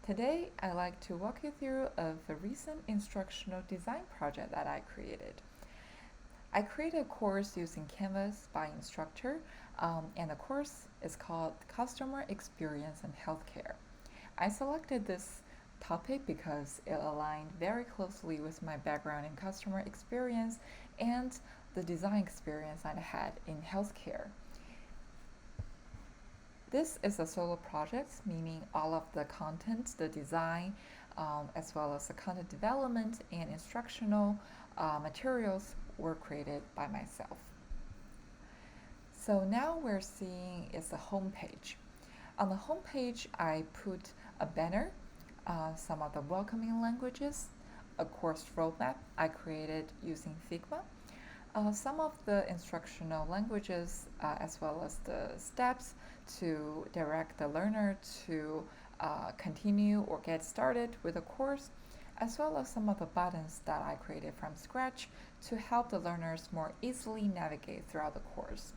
Today, I'd like to walk you through a recent instructional design project that I created. I created a course using Canvas by Instructor, and the course is called Customer Experience in Healthcare. I selected this topic because it aligned very closely with my background in customer experience and the design experience I had in healthcare. This is a solo project, meaning all of the content, the design, as well as the content development and instructional materials were created by myself. So now we're seeing is the home page. On the home page, I put a banner, some of the welcoming languages, a course roadmap I created using Figma, some of the instructional languages, as well as the steps to direct the learner to continue or get started with a course, as well as some of the buttons that I created from scratch to help the learners more easily navigate throughout the course.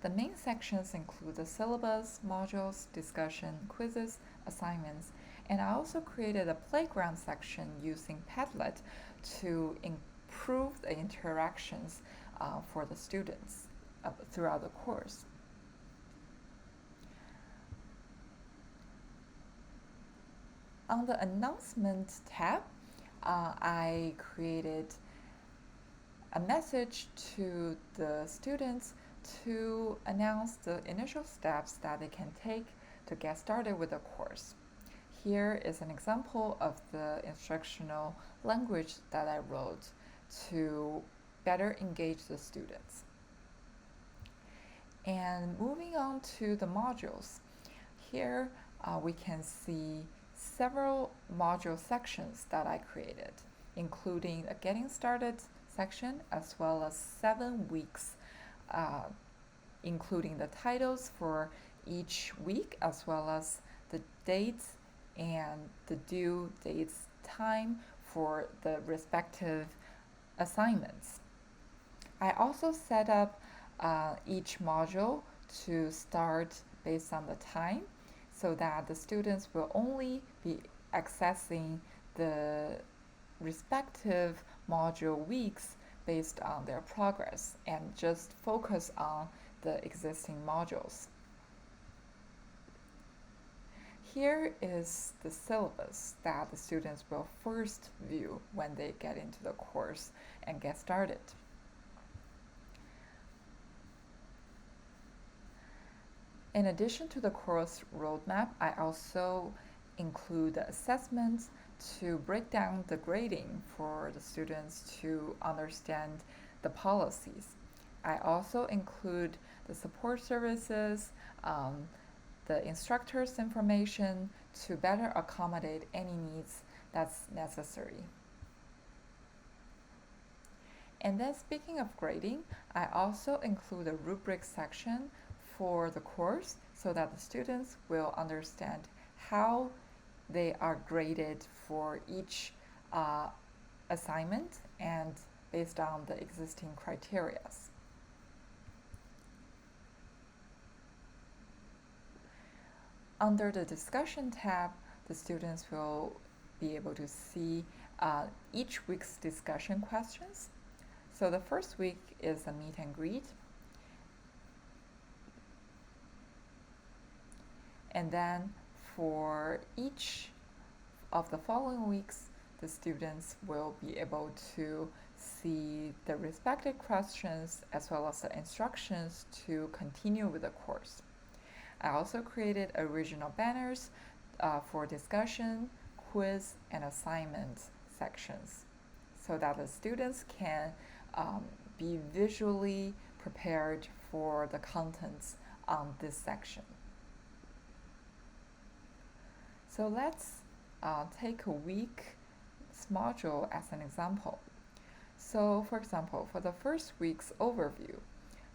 The main sections include the syllabus, modules, discussion, quizzes, assignments, and I also created a playground section using Padlet to improve the interactions for the students throughout the course. On the announcement tab, I created a message to the students to announce the initial steps that they can take to get started with the course. Here is an example of the instructional language that I wrote to better engage the students. And moving on to the modules, here we can see several module sections that I created, including a getting started section as well as 7 weeks, including the titles for each week as well as the dates and the due dates time for the respective assignments. I also set up each module to start based on the time so that the students will only be accessing the respective module weeks based on their progress and just focus on the existing modules. Here is the syllabus that the students will first view when they get into the course and get started. In addition to the course roadmap, I also include the assessments to break down the grading for the students to understand the policies. I also include the support services, the instructor's information to better accommodate any needs that's necessary. And then speaking of grading, I also include a rubric section for the course so that the students will understand how they are graded for each assignment and based on the existing criteria. Under the discussion tab, the students will be able to see each week's discussion questions. So the first week is a meet and greet. And then for each of the following weeks, the students will be able to see the respective questions as well as the instructions to continue with the course. I also created original banners for discussion, quiz, and assignment sections so that the students can be visually prepared for the contents on this section. So let's take a week's module as an example. So for example, for the first week's overview,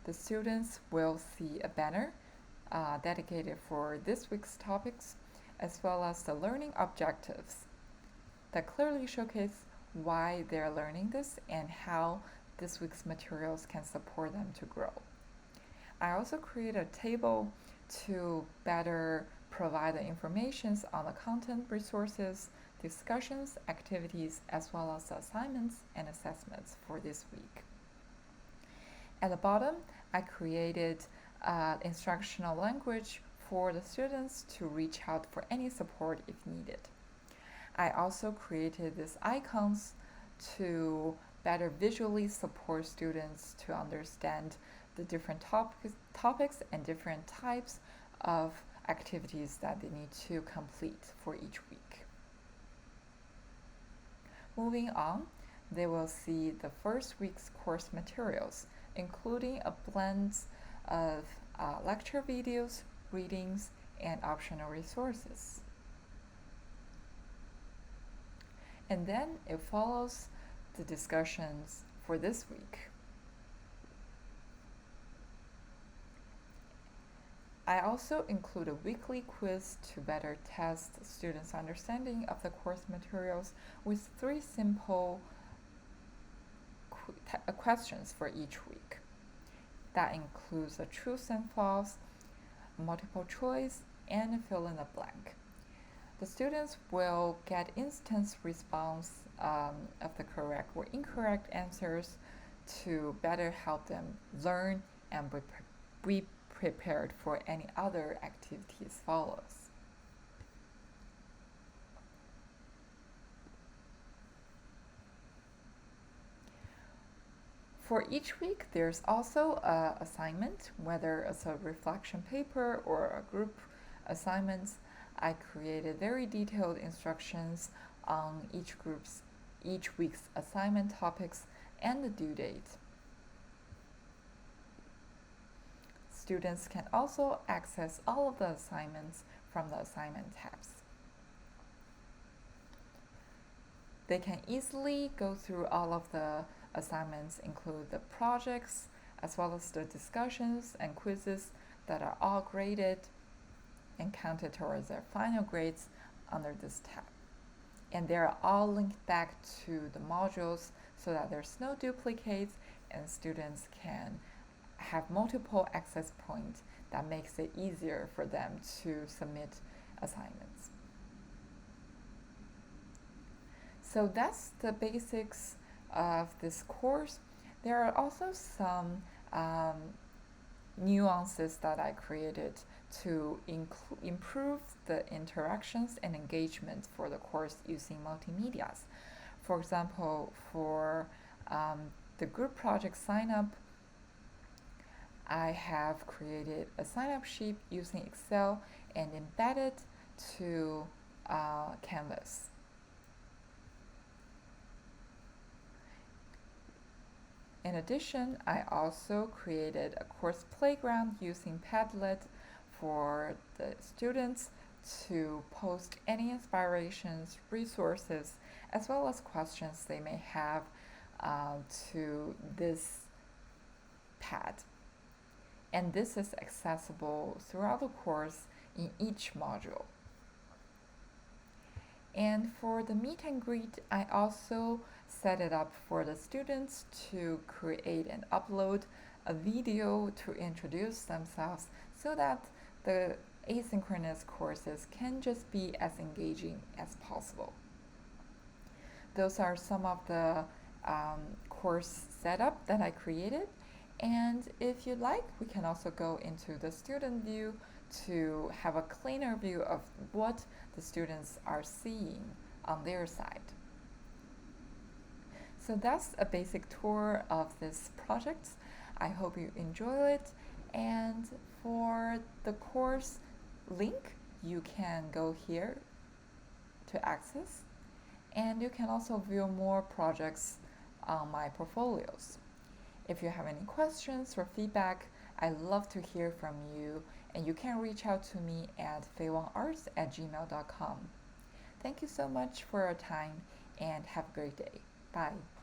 the students will see a banner dedicated for this week's topics, as well as the learning objectives that clearly showcase why they're learning this and how this week's materials can support them to grow. I also create a table to better provide the information on the content, resources, discussions, activities, as well as assignments and assessments for this week. At the bottom, I created instructional language for the students to reach out for any support if needed. I also created these icons to better visually support students to understand the different topics and different types of activities that they need to complete for each week. Moving on, they will see the first week's course materials, including a blend of lecture videos, readings, and optional resources. And then it follows the discussions for this week. I also include a weekly quiz to better test students' understanding of the course materials with 3 simple questions for each week. That includes a truth and false, multiple choice, and fill in the blank. The students will get instant response of the correct or incorrect answers to better help them learn and be prepared for any other activities follows. For each week, there's also an assignment, whether it's a reflection paper or a group assignment. I created very detailed instructions on each week's assignment topics and the due date. Students can also access all of the assignments from the assignment tabs. They can easily go through all of the assignments, include the projects, as well as the discussions and quizzes that are all graded and counted towards their final grades under this tab. And they are all linked back to the modules so that there's no duplicates and students can have multiple access points that makes it easier for them to submit assignments. So that's the basics of this course. There are also some nuances that I created to improve the interactions and engagement for the course using multimedias. For example, for the group project sign up, I have created a sign-up sheet using Excel and embedded to Canvas. In addition, I also created a course playground using Padlet for the students to post any inspirations, resources, as well as questions they may have to this pad. And this is accessible throughout the course in each module. And for the meet and greet, I also set it up for the students to create and upload a video to introduce themselves so that the asynchronous courses can just be as engaging as possible. Those are some of the course setup that I created. And if you'd like, we can also go into the student view to have a cleaner view of what the students are seeing on their side. So that's a basic tour of this project. I hope you enjoy it. And for the course link, you can go here to access. And you can also view more projects on my portfolios. If you have any questions or feedback, I'd love to hear from you, and you can reach out to me at feiwangarts@gmail.com. Thank you so much for your time, and have a great day. Bye.